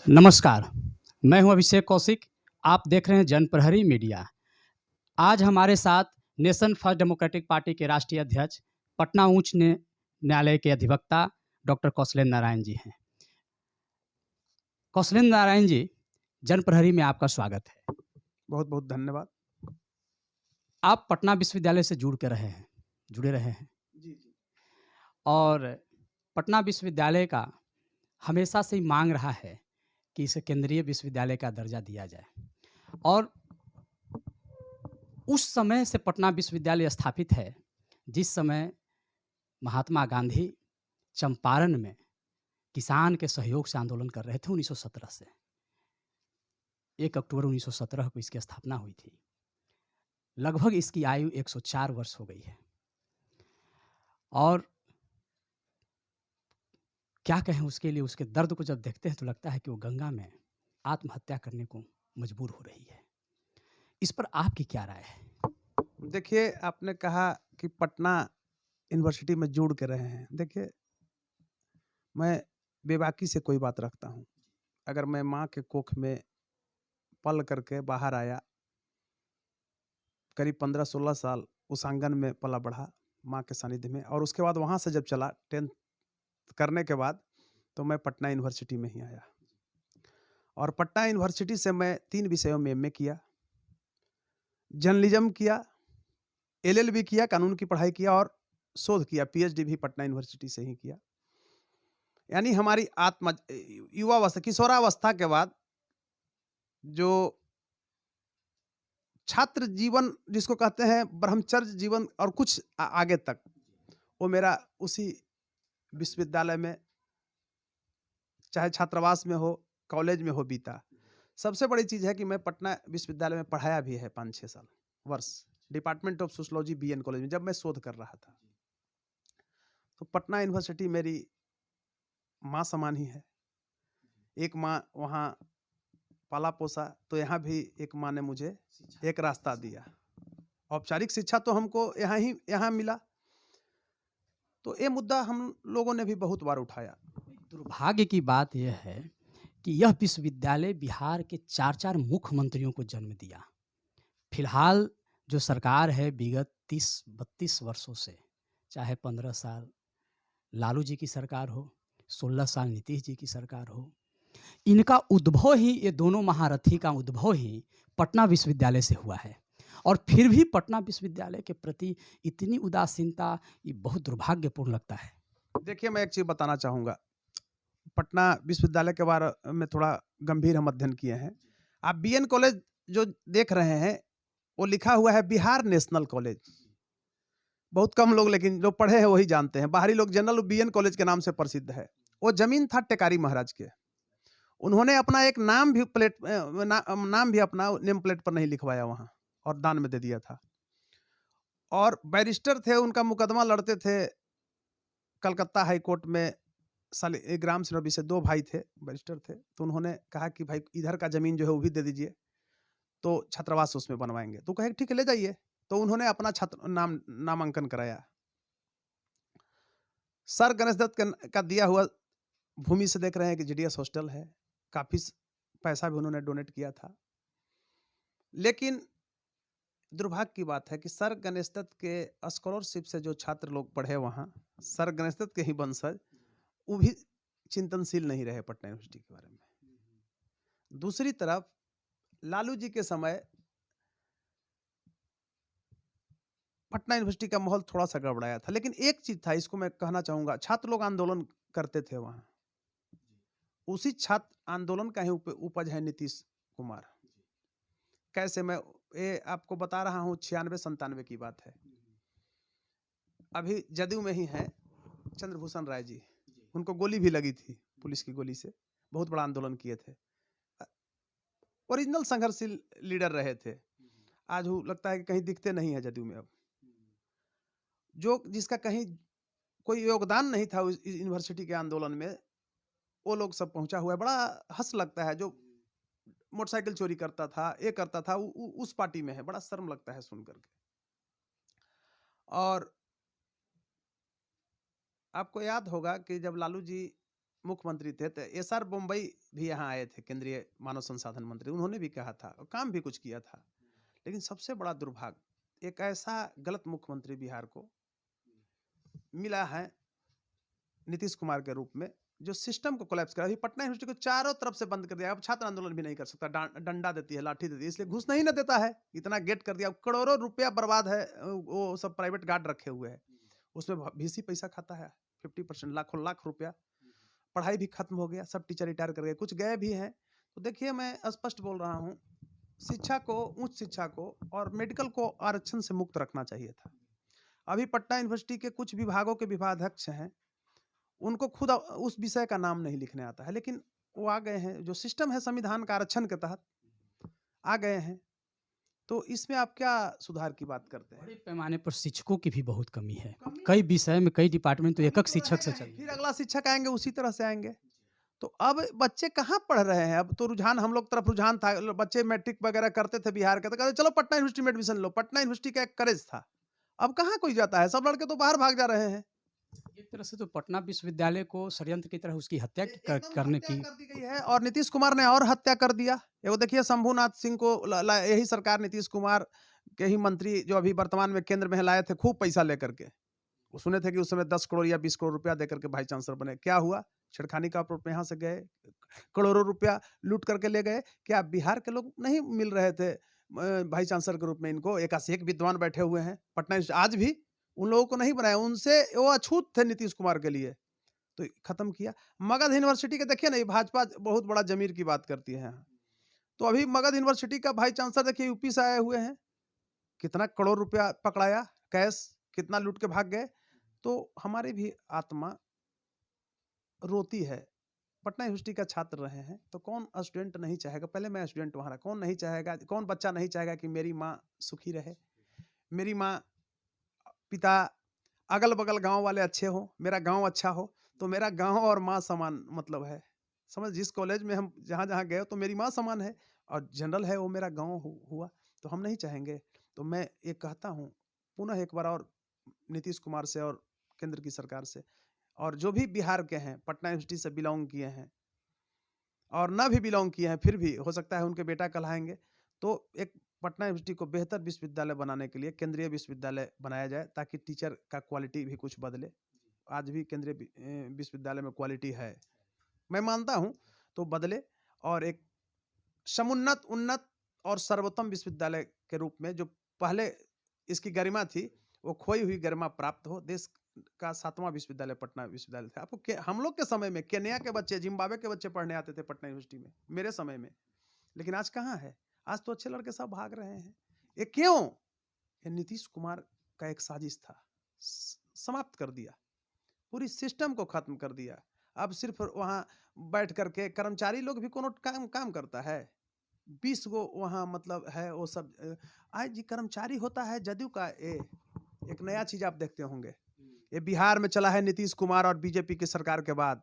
नमस्कार, मैं हूं अभिषेक कौशिक। आप देख रहे हैं जनप्रहरी मीडिया। आज हमारे साथ नेशन फर्स्ट डेमोक्रेटिक पार्टी के राष्ट्रीय अध्यक्ष, पटना उच्च न्यायालय के अधिवक्ता डॉक्टर कौशलेंद्र नारायण जी हैं। कौशलेंद्र नारायण जी, जनप्रहरी में आपका स्वागत है। बहुत बहुत धन्यवाद। आप पटना विश्वविद्यालय से जुड़े रहे हैं जी। और पटना विश्वविद्यालय का हमेशा से ही मांग रहा है कि इसे केंद्रीय विश्वविद्यालय का दर्जा दिया जाए और उस समय से पटना विश्वविद्यालय स्थापित है जिस समय महात्मा गांधी चंपारण में किसान के सहयोग से आंदोलन कर रहे थे 1917 से। 1 अक्टूबर 1917 को इसकी स्थापना हुई थी। लगभग इसकी आयु 104 वर्ष हो गई है और क्या कहें उसके लिए, उसके दर्द को जब देखते हैं तो लगता है कि वो गंगा में आत्महत्या करने को मजबूर हो रही है। इस पर आपकी क्या राय है? देखिए, आपने कहा कि पटना यूनिवर्सिटी में जुड़ के रहे हैं। देखिए, मैं बेबाकी से कोई बात रखता हूँ। अगर मैं माँ के कोख में पल करके बाहर आया, करीब 15-16 साल उस आंगन में पला बढ़ा माँ के सानिध्य में, और उसके बाद वहाँ से जब चला 10th करने के बाद, तो मैं पटना यूनिवर्सिटी में ही आया। और पटना यूनिवर्सिटी से मैं 3 विषयों में एमए किया, जर्नलिज्म किया, एलएलबी किया, कानून की पढ़ाई किया और शोध किया, पीएचडी भी पटना यूनिवर्सिटी से ही किया। यानी हमारी युवावस्था, किशोरावस्था के बाद जो छात्र जीवन जिसको कहते हैं ब्रह्मचर्य जीवन और कुछ आगे तक, वो मेरा उसी विश्वविद्यालय में, चाहे छात्रावास में हो, कॉलेज में हो, बीता। सबसे बड़ी चीज है कि मैं पटना विश्वविद्यालय में पढ़ाया भी है 5-6 साल वर्ष, department of sociology BN college में, जब मैं शोध कर रहा था। तो पटना यूनिवर्सिटी मेरी माँ समान ही है। एक माँ वहाँ पाला पोसा, तो यहाँ भी एक माँ ने मुझे एक रास्ता दिया। औपचारिक शिक्षा तो हमको यहाँ मिला। तो ये मुद्दा हम लोगों ने भी बहुत बार उठाया। दुर्भाग्य की बात यह है कि यह विश्वविद्यालय बिहार के 4-4 मुख्यमंत्रियों को जन्म दिया। फिलहाल जो सरकार है विगत 30-32 वर्षों से, चाहे 15 साल लालू जी की सरकार हो, 16 साल नीतीश जी की सरकार हो, इनका उद्भव ही, ये दोनों महारथी का उद्भव ही पटना विश्वविद्यालय से हुआ है। और फिर भी पटना विश्वविद्यालय के प्रति इतनी उदासीनता, ये बहुत दुर्भाग्यपूर्ण लगता है। देखिए, मैं एक चीज बताना चाहूंगा। पटना विश्वविद्यालय के बारे में थोड़ा गंभीर हम अध्ययन किए हैं। आप बीएन कॉलेज जो देख रहे हैं, वो लिखा हुआ है बिहार नेशनल कॉलेज। बहुत कम लोग, लेकिन जो पढ़े हैं वही जानते हैं। बाहरी लोग जनरल बीएन कॉलेज के नाम से प्रसिद्ध है। वो जमीन था टेकारी महाराज के। उन्होंने अपना एक नाम भी अपना नेम प्लेट पर नहीं लिखवाया वहां, और दान में दे दिया था। और बैरिस्टर थे, उनका मुकदमा लड़ते थे कलकत्ता हाई कोर्ट में। ग्राम सिनोबी से 2 भाई थे, बैरिस्टर थे। तो उन्होंने कहा कि भाई इधर का जमीन जो है वो भी दे दीजिए, तो छात्रावास उसमें बनवाएंगे। तो कहे ठीक है, ले जाइए। तो उन्होंने अपना छात्र नामांकन कराया। सर गणेश दत्त का दिया हुआ भूमि से देख रहे हैं कि जीडीएस हॉस्टल है। काफी पैसा भी उन्होंने डोनेट किया था। लेकिन दुर्भाग्य की बात है कि सर गणेश दत्त के स्कॉलरशिप से जो छात्र लोग पढ़े वहां, सर गणेश दत्त के ही वंशज, वो भी चिंतनशील नहीं रहे पटना यूनिवर्सिटी के बारे में। दूसरी तरफ लालू जी के समय पटना यूनिवर्सिटी का माहौल थोड़ा सा गड़बड़ाया था। लेकिन एक चीज था, इसको मैं कहना चाहूंगा, छात्र लोग आंदोलन करते थे वहां। उसी छात्र आंदोलन का ही उपज है नीतीश कुमार। कैसे, मैं ये आपको बता रहा हूँ, 96-97 की बात है। अभी जदयू में ही है चंद्रभूषण राय जी, उनको गोली भी लगी थी, पुलिस की गोली से। बहुत बड़ा आंदोलन किए थे, ओरिजिनल संघर्षशील लीडर रहे थे। आज वो लगता है कि कहीं दिखते नहीं है जदयू में। अब जो जिसका कहीं कोई योगदान नहीं था उस यूनिवर्सिटी के आंदोलन में, वो लोग सब पहुंचा हुआ है। बड़ा हंस लगता है, जो मोटरसाइकिल चोरी करता था, ये करता था, उस पार्टी में है। बड़ा शर्म लगता है सुन करके। और आपको याद होगा कि जब लालू जी मुख्यमंत्री थे तो एसआर बम्बई भी यहाँ आए थे, केंद्रीय मानव संसाधन मंत्री, उन्होंने भी कहा था और काम भी कुछ किया था। लेकिन सबसे बड़ा दुर्भाग्य, एक ऐसा गलत मुख्यमंत्री बिहार को मिला है नीतीश कुमार के रूप में, जो सिस्टम को कोलैप्स करा। अभी पटना यूनिवर्सिटी को चारों तरफ से बंद कर दिया, अब छात्र आंदोलन भी नहीं कर सकता, डंडा देती है, लाठी देती है, इसलिए घुस नहीं ना देता है, इतना गेट कर दिया, करोड़ों रुपया बर्बाद है, वो सब प्राइवेट गार्ड रखे हुए हैं, उसमें VC पैसा खाता है, 50%, लाखों लाख रुपया। पढ़ाई भी खत्म हो गया, सब टीचर रिटायर कर गए, कुछ गए भी हैं। तो देखिए, मैं स्पष्ट बोल रहा हूँ, शिक्षा को, उच्च शिक्षा को और मेडिकल को आरक्षण से मुक्त रखना चाहिए था। अभी पटना यूनिवर्सिटी के कुछ विभागों के विभागाध्यक्ष हैं, उनको खुद उस विषय का नाम नहीं लिखने आता है, लेकिन वो आ गए हैं, जो सिस्टम है संविधान का आरक्षण के तहत आ गए हैं। तो इसमें आप क्या सुधार की बात करते हैं? बड़े पैमाने पर शिक्षकों की भी बहुत कमी है। कई विषय में, कई डिपार्टमेंट तो एक शिक्षक से चल, फिर अगला शिक्षक आएंगे उसी तरह से आएंगे। तो अब बच्चे कहाँ पढ़ रहे हैं? अब तो रुझान, हम लोग तरफ रुझान था, बच्चे मैट्रिक वगैरह करते थे बिहार के, तो कहते चलो पटना यूनिवर्सिटी में एडमिशन लो, पटना यूनिवर्सिटी का एक करेज था। अब कहाँ कोई जाता है, सब लड़के तो बाहर भाग जा रहे हैं। एक तरह से तो पटना विश्वविद्यालय को षड्यंत्र की तरह उसकी हत्या करने हत्या की कर दी गई है, और नीतीश कुमार ने और हत्या कर दिया। वो देखिए, शंभुनाथ सिंह को यही सरकार, नीतीश कुमार के ही मंत्री जो अभी वर्तमान में केंद्र में लाए थे, खूब पैसा लेकर के। वो सुने थे कि उस समय 10 करोड़ या 20 करोड़ रुपया देकर के वाइस चांसलर बने। क्या हुआ? छेड़खानी का आरोप, यहाँ से गए, करोड़ों रुपया लूट करके ले गए। क्या बिहार के लोग नहीं मिल रहे थे वाइस चांसलर के रूप में? इनको एक से एक विद्वान बैठे हुए हैं पटना, आज भी उन लोगों को नहीं बनाया, उनसे वो अछूत थे नीतीश कुमार के लिए, तो खत्म किया। मगध यूनिवर्सिटी के देखिए ना, भाजपा बहुत बड़ा जमीर की बात करती है यहाँ। तो अभी मगध यूनिवर्सिटी का वाइस चांसलर देखिए यूपी से आए हुए हैं, कितना करोड़ रुपया पकड़ाया, कैश कितना लूट के भाग गए। तो हमारी भी आत्मा रोती है। पटना यूनिवर्सिटी का छात्र रहे हैं, तो कौन स्टूडेंट नहीं चाहेगा? पहले मैं स्टूडेंट वहाँ रहा, कौन नहीं चाहेगा, कौन बच्चा नहीं चाहेगा कि मेरी माँ सुखी रहे, मेरी माँ, पिता, अगल बगल गांव वाले अच्छे हो, मेरा गांव अच्छा हो। तो मेरा गांव और माँ समान मतलब है, समझ, जिस कॉलेज में हम जहाँ जहाँ गए तो मेरी माँ समान है, और जनरल है वो मेरा गांव हुआ, तो हम नहीं चाहेंगे। तो मैं ये कहता हूँ पुनः एक बार और, नीतीश कुमार से और केंद्र की सरकार से, और जो भी बिहार के हैं, पटना यूनिवर्सिटी से बिलोंग किए हैं और ना भी बिलोंग किए हैं, फिर भी हो सकता है उनके बेटा कहलाएंगे, तो एक पटना यूनिवर्सिटी को बेहतर विश्वविद्यालय बनाने के लिए केंद्रीय विश्वविद्यालय बनाया जाए, ताकि टीचर का क्वालिटी भी कुछ बदले। आज भी केंद्रीय विश्वविद्यालय में क्वालिटी है, मैं मानता हूं, तो बदले, और एक समुन्नत, उन्नत और सर्वोत्तम विश्वविद्यालय के रूप में, जो पहले इसकी गरिमा थी, वो खोई हुई गरिमा प्राप्त हो। देश का 7वां विश्वविद्यालय पटना विश्वविद्यालय था। आपको हम लोग के समय में केन्या के बच्चे, जिम्बाब्वे के बच्चे पढ़ने आते थे पटना यूनिवर्सिटी में, मेरे समय में। लेकिन आज कहाँ है? आज तो अच्छे लड़के सब भाग रहे हैं। ये क्यों? ये नीतीश कुमार का एक साजिश था, समाप्त कर दिया, पूरी सिस्टम को खत्म कर दिया। अब सिर्फ वहाँ बैठ करके कर्मचारी लोग भी कोनो काम करता है, 20 गो वहाँ मतलब है, वो सब आज जी कर्मचारी होता है जदयू का। एक नया चीज आप देखते होंगे, ये बिहार में चला है नीतीश कुमार और बीजेपी की सरकार के बाद,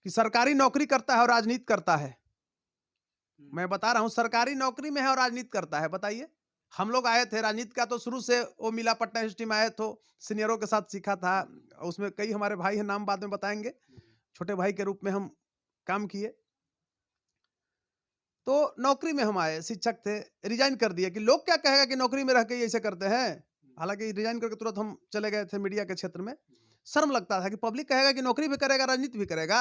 कि सरकारी नौकरी करता है और राजनीति करता है। मैं बता रहा हूं, सरकारी नौकरी में है और राजनीति करता है। बताइए, हम लोग आए थे राजनीति का, तो शुरू से वो मिला, पटना यूनिवर्सिटी में आए तो सीनियरों के साथ सीखा था, उसमें कई हमारे भाई हैं, नाम बाद में बताएंगे, छोटे भाई के रूप में हम काम किए। तो नौकरी में हम आए, शिक्षक थे, रिजाइन कर दिए कि लोग क्या कहेगा कि नौकरी में रह के ऐसे करते हैं। हालांकि रिजाइन करके तुरंत हम चले गए थे मीडिया के क्षेत्र में। शर्म लगता था कि पब्लिक कहेगा कि नौकरी भी करेगा, राजनीति भी करेगा,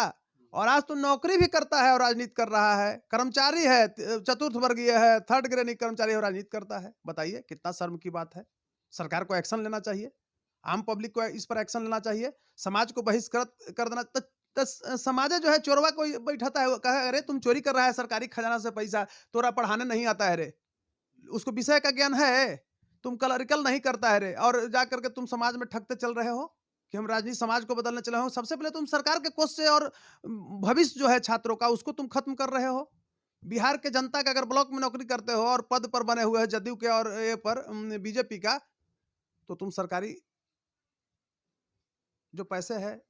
और आज तो नौकरी भी करता है और राजनीति कर रहा है। कर्मचारी है, चतुर्थ वर्गीय है, थर्ड ग्रेड कर्मचारी है और राजनीति करता है। बताइए कितना शर्म की बात है। सरकार को एक्शन लेना चाहिए, आम पब्लिक को इस पर एक्शन लेना चाहिए, समाज को बहिष्कृत कर देना। तो समाज जो है, चोरवा कोई बैठाता है, कहे अरे तुम चोरी कर रहा है सरकारी खजाना से पैसा, तोरा पढ़ाने नहीं आता है रे, उसको विषय का ज्ञान है, तुम क्लरिकल नहीं करता है रे, और जाकर के तुम समाज में ठगते चल रहे हो कि हम राजनीति समाज को बदलने चले हो। सबसे पहले तुम सरकार के कोष से और भविष्य जो है छात्रों का, उसको तुम खत्म कर रहे हो। बिहार के जनता का अगर ब्लॉक में नौकरी करते हो और पद पर बने हुए हैं जदयू के और ये पर बीजेपी का, तो तुम सरकारी जो पैसे है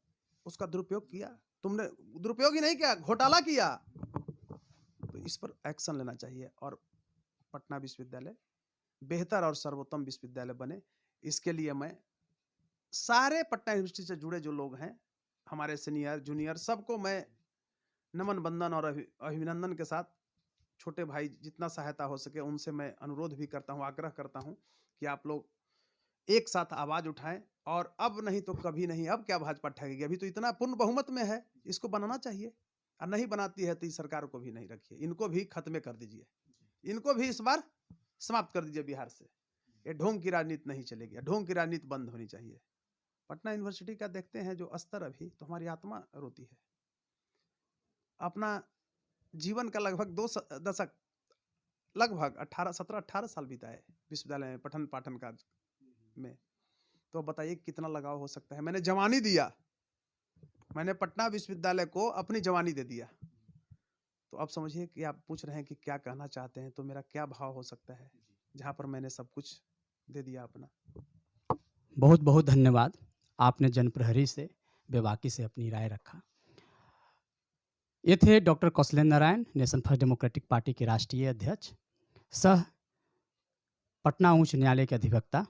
उसका दुरुपयोग किया। तुमने दुरुपयोग ही नहीं किया, घोटाला किया। तो इस पर एक्शन लेना चाहिए और पटना विश्वविद्यालय बेहतर और सर्वोत्तम विश्वविद्यालय बने। इसके लिए मैं सारे पटना यूनिवर्सिटी से जुड़े जो लोग हैं, हमारे सीनियर जूनियर, सबको मैं नमन बंदन और अभिनंदन के साथ छोटे भाई जितना सहायता हो सके उनसे मैं अनुरोध भी करता हूँ, आग्रह करता हूँ कि आप लोग एक साथ आवाज उठाएं। और अब नहीं तो कभी नहीं, अब क्या भाजपा ठगेगी, अभी तो इतना पूर्ण बहुमत में है, इसको बनाना चाहिए। और नहीं बनाती है तो इस सरकार को भी नहीं रखिए, इनको भी खत्म कर दीजिए, इनको भी इस बार समाप्त कर दीजिए बिहार से। ये ढोंग की राजनीति नहीं चलेगी, ढोंग की राजनीति बंद होनी चाहिए। पटना यूनिवर्सिटी का देखते हैं जो स्तर, अभी तो हमारी आत्मा रोती है। अपना जीवन का लगभग 2 दशक, लगभग 17-18 साल बिताए विश्वविद्यालय में पठन पाठन का में, तो बताइए कितना लगाव हो सकता है। मैंने जवानी दिया, मैंने पटना विश्वविद्यालय को अपनी जवानी दे दिया। तो अब समझिए कि आप पूछ रहे हैं कि क्या कहना चाहते हैं, तो मेरा क्या भाव हो सकता है जहां पर मैंने सब कुछ दे दिया अपना। बहुत बहुत धन्यवाद, आपने जनप्रहरी से बेबाकी से अपनी राय रखा। ये थे doctor Kaushalendra Narayan, Nation First Democratic Party के राष्ट्रीय अध्यक्ष, सह पटना उच्च न्यायालय के अधिवक्ता।